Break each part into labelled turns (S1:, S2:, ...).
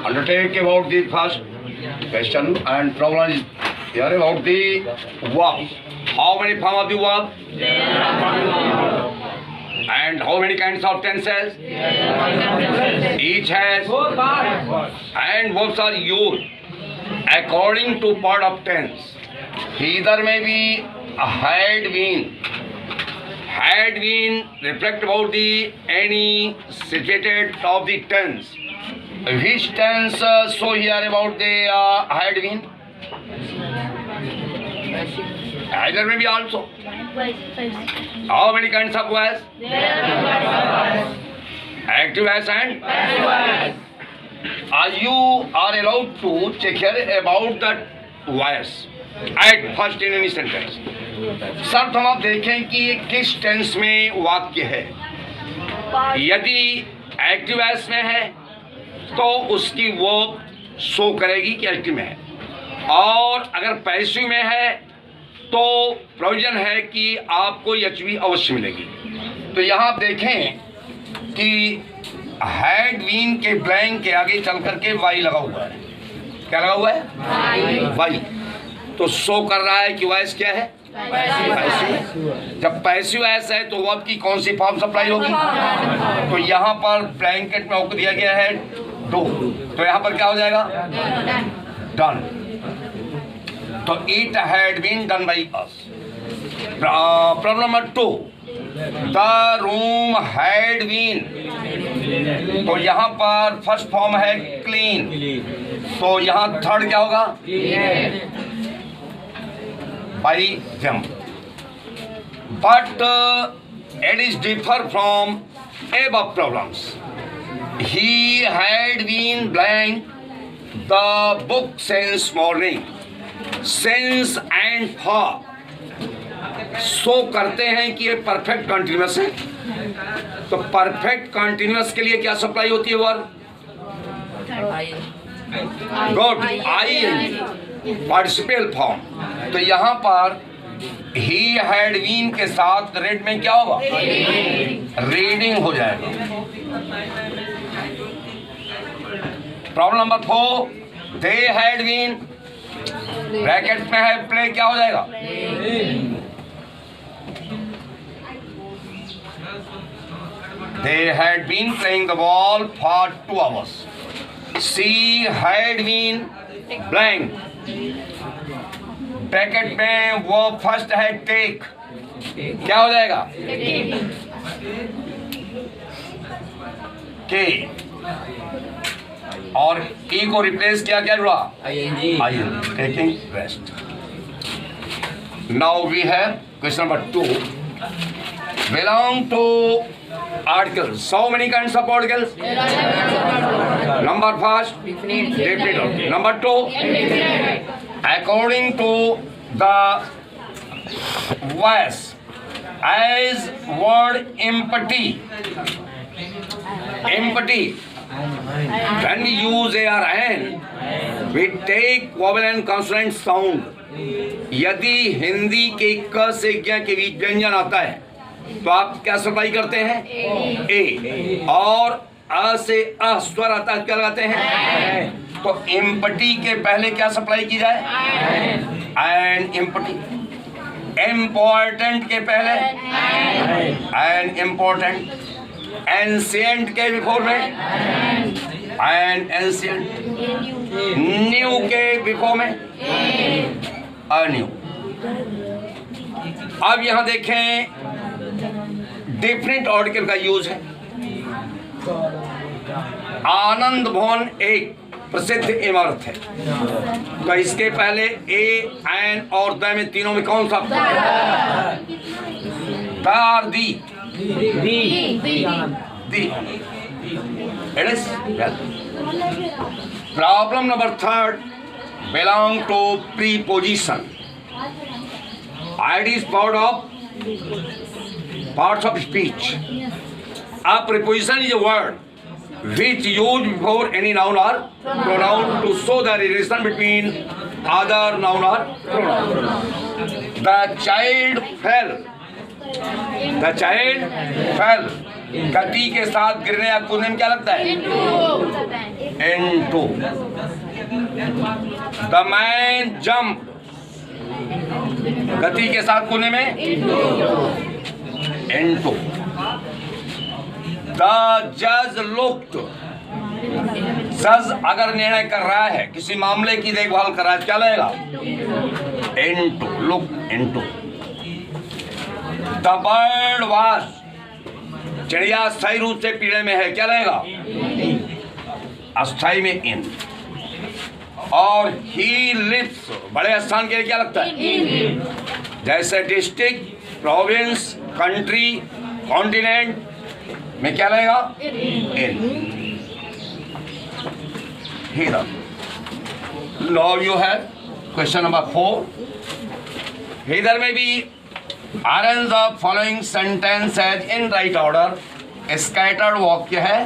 S1: Undertake about the first question, and problem is here about the verb. How many form of the verb? And how many kinds of tenses? Each has and verbs are used according to part of tense. Either may be had been reflect about the any situated of the tense. Which tense so here about the had been? Either may be also. How many kinds of was? Active as and passive. You are allowed to check here about that voice at first in any sentence. सर्वप्रथम आप देखें कि ये किस tense में वाक्य है. यदि एक्टिव एस में है तो उसकी वर्ब शो करेगी कि एक्टिव में है, और अगर पैसिव में है तो प्रोविजन है कि आपको एचवी अवश्य मिलेगी. तो यहाँ आप देखें कि हैड बीन के ब्लैंक के आगे चल करके वाई लगा हुआ है. क्या लगा हुआ है? वाई. तो शो कर रहा है कि वॉइस क्या है? पैसिव. जब पैसिव एस है तो वर्ब की कौन सी फॉर्म सप्लाई होगी? तो यहाँ पर ब्लैंकेट में आपको दिया गया है डू, तो यहाँ पर क्या हो जाएगा? डन. तो it had been done by us. Problem number 2, the room had been. तो यहाँ पर फर्स्ट फॉर्म है क्लीन, तो यहाँ थर्ड क्या होगा? By them. But it is differ from above problems. He had been blank the book since morning. Since and for show करते हैं कि ये परफेक्ट कंटिन्यूअस है. तो परफेक्ट कंटिन्यूअस के लिए क्या सप्लाई होती है? Verb good. I participle form. तो यहाँ पर ही हैड बीन के साथ रेड में क्या होगा? रीडिंग हो जाएगा. Problem number 4, they had been bracket में है प्ले, क्या हो जाएगा? They had been playing the ball for 2 hours. She had been blank. Bracket में वो फर्स्ट है टेक, क्या हो जाएगा? के. और ई को रिप्लेस किया, क्या जुड़ा? ING. Taking rest. Now we have question number 2. Belong to articles. So many kinds of articles? Number first, definite. Number 2, according to the voice, as word empty. When we use a or an, we take vowel and consonant sound. यदि हिंदी के क से ज्ञ के बीच व्यंजन आता है तो आप क्या सप्लाई करते हैं? ए. और अ से अ स्वर आता है, क्या लगाते हैं? तो एम्पटी के पहले क्या सप्लाई की जाए? N empty. इम्पोर्टेंट के पहले एन इम्पोर्टेंट। एंशिएंट के बिफोर में एन एंशिएंट। न्यू के बिफोर में अन्यू। अब यहां देखें डिफरेंट आर्टिकल का यूज है। आनंद भवन एक प्रसिद्ध इमारत है, तो इसके पहले ए, एन और द में तीनों में कौन सा? द और दी? दी। It is well. Problem number 3 belong to preposition. It is parts of speech. A preposition is a word which used before any noun or pronoun to show the relation between other noun or pronoun. The child fell. The child fell. गति के साथ गिरने या कूदने में क्या लगता है? Into. The man jumped. गति के साथ कूदने में Into. The judge looked. जज अगर निर्णय कर रहा है, किसी मामले की देखभाल कर रहा है, क्या लगेगा? Into. Look into. The bird was. चिड़िया स्थायी रूप से पीड़े में है, क्या लगेगा? अस्थाई में इन। और ही लिव्स बड़े स्थान के लिए क्या लगता है? जैसे डिस्ट्रिक्ट, प्रोविंस, कंट्री, कॉन्टिनेंट में क्या लगेगा? इन। Here. Now you have question number 4. Here may be arrange the following sentences in right order. Scattered वाक्य है,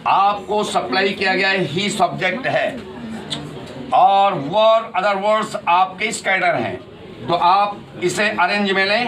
S1: आपको सप्लाई किया गया है, ही सब्जेक्ट है और वर्ड अदर वर्ड्स आपके स्कैटर हैं, तो आप इसे अरेंज में लें।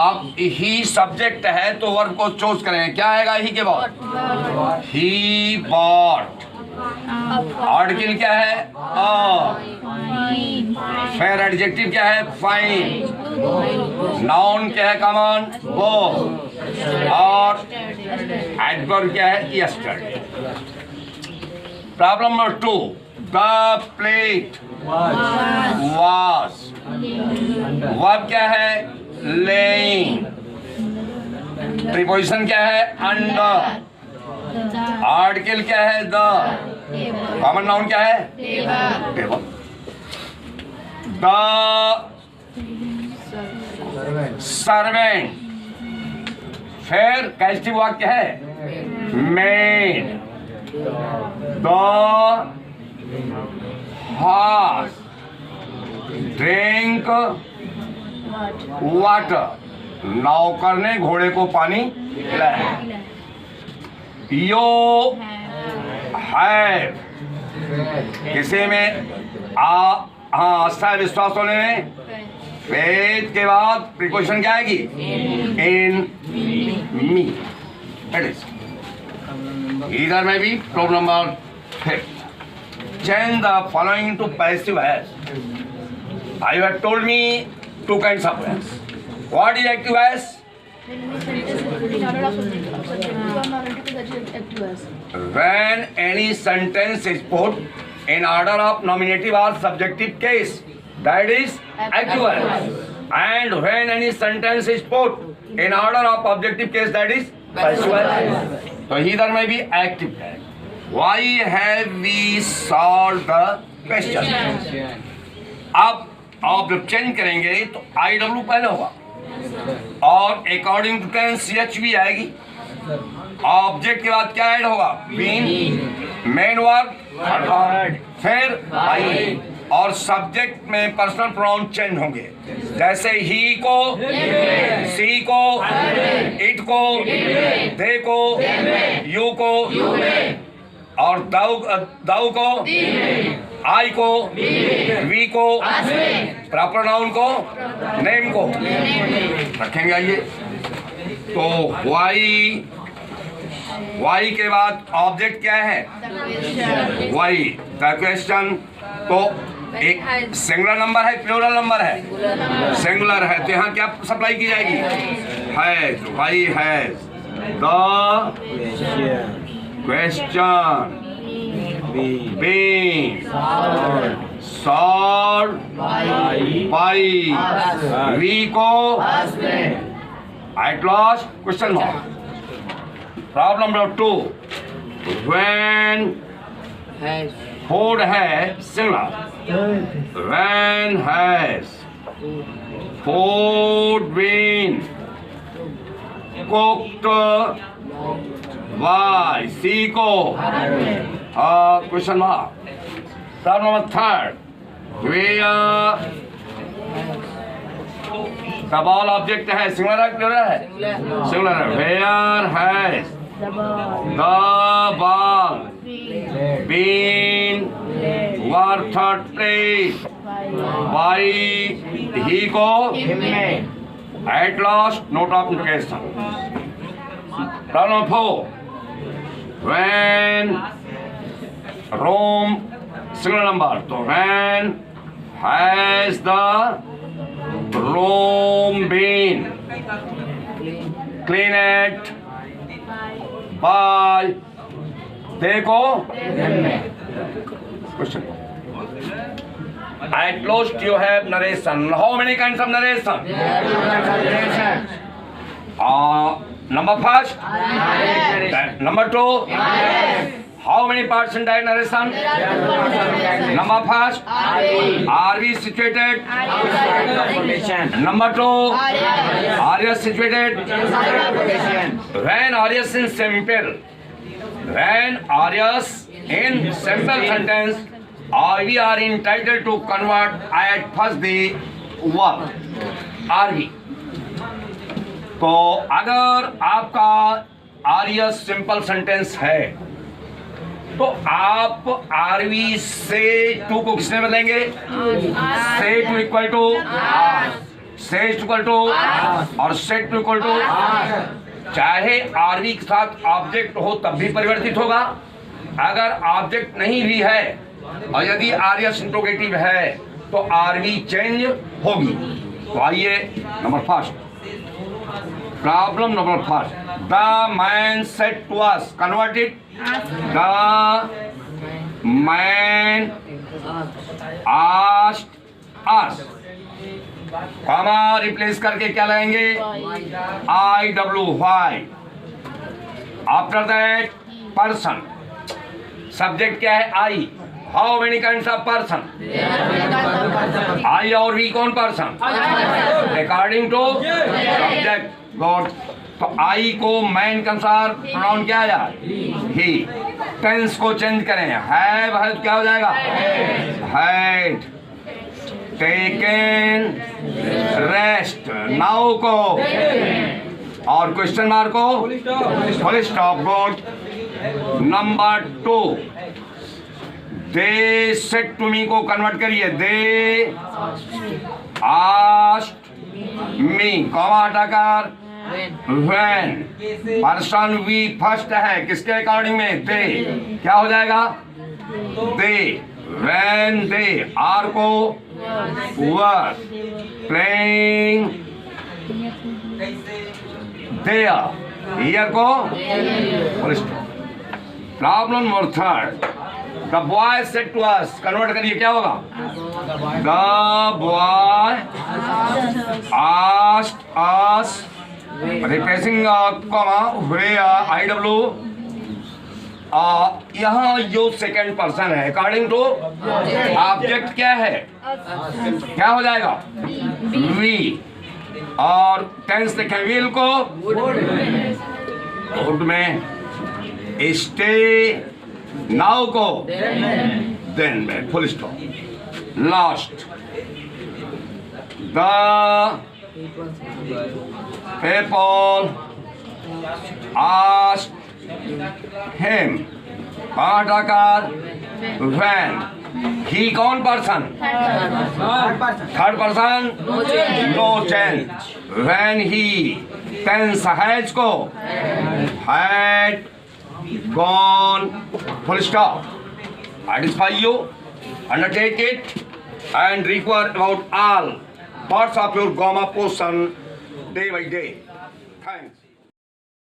S1: अब ही सब्जेक्ट है तो वर्ब को चूज करें, क्या आएगा ही के बाद? He bought. आर्टिकल क्या है? फिर एडजेक्टिव क्या है? फाइन। नाउन क्या है? कॉमन वो। और एडवर्ब क्या है? Yesterday. Problem number 2 the plate was. Verb क्या है? लेइंग। प्रीपोजिशन क्या है? अंडर। आर्टिकल क्या है? द। कॉमन नाउन क्या है? टेबल। The servant. फिर कैस्टिव वाक्य है? Made. The horse drink water. नौकर ने घोड़े को पानी पिलाया। You have. किसी में आस्था विश्वास होने में फेथ के बाद प्रीपोजिशन क्या आएगी? In me. It is. इधर में भी problem number 5 change the following to passive as. I have told me 2 kinds of as. What is active as? When any sentence is put in order of nominative or subjective case, that is active as. And when any sentence is put in order of objective case, that is passive as. So here may be active as. Why have we solved the question? अब आप जब change करेंगे तो IW पहले होगा और according to tense CH भी आएगी। ऑब्जेक्ट के बाद क्या ऐड होगा? बीन। मेन वर्ब फिर आई और सब्जेक्ट में पर्सनल प्रोनाउन चेंज होंगे, जैसे ही को, सी को, इट को, दे को, यू को और दाऊ को, आई को, वी को, प्रॉपर नाउन को, नेम को रखेंगे। आइए तो वाई वाई के बाद ऑब्जेक्ट क्या है? Why the question. तो एक सिंगुलर नंबर है, प्लूरल नंबर है, सिंगुलर है, तो यहाँ क्या सप्लाई की जाएगी? Has. Why has the question been solved by we को at last question mark. Problem number 2. When food has singular. When has food been cooked by C को question mark. Problem number 3. Where the ball object है singular है plural है? Singular है। Where has the ball been worth played by he को at last note of interrogation. Problem 4. When Rome singular number, तो when has the room been cleaned by देखो question. At last you have narration. How many kinds of narration? Number first, number 2. How many parts in that narration? Number first, are we situated? Number 2, are you situated? When are you in simple? When are you in simple sentence, we are entitled to convert at first the verb are we. तो अगर आपका आर्य simple sentence है तो आप RV से to को किसने बदलेंगे? से टू इक्वल टू से इक्वल टू और सेट टू इक्वल टू। चाहे आरवी के साथ ऑब्जेक्ट हो तब भी परिवर्तित होगा, अगर ऑब्जेक्ट नहीं भी है और यदि आर्यस इंट्रोगेटिव है तो आरवी चेंज होगी। तो आइए number first, problem number first. The man said to us, converted the man asked us, comma replace करके क्या लाएंगे? IWY। After that person, subject क्या है? I. How many kinds of person? I और we कौन person? According to subject god. तो I को man के अनुसार प्रोनाउन क्या आया? ही। टेंस को चेंज करें, हैव है तो क्या हो जाएगा? हैड। टेकन रेस्ट, नाउ को और क्वेश्चन मार्क को full stop good. Number 2, they said to me को कन्वर्ट करिए, दे आस्क्ड मी, कॉमा हटाकर when पर्सन वी फर्स्ट है किसके अकॉर्डिंग में? दे। क्या हो जाएगा? दे। when they आर को were playing there, here को problem number 3, the boy said to us, convert करिए क्या होगा? the boy asked us, replacing comma where IW, यहाँ जो सेकेंड पर्सन है अकॉर्डिंग टू ऑब्जेक्ट क्या है? क्या हो जाएगा? वी। और टेंस देखें, विल को वुड में, स्टे नाउ को देन में, full stop. Last, the people asked him, हटाकर when, he कौन person? Third person, no change. when he, tense has को had gone, full stop. Satisfy you, undertake it, and require about all parts of your Goma portion day by day. Thanks.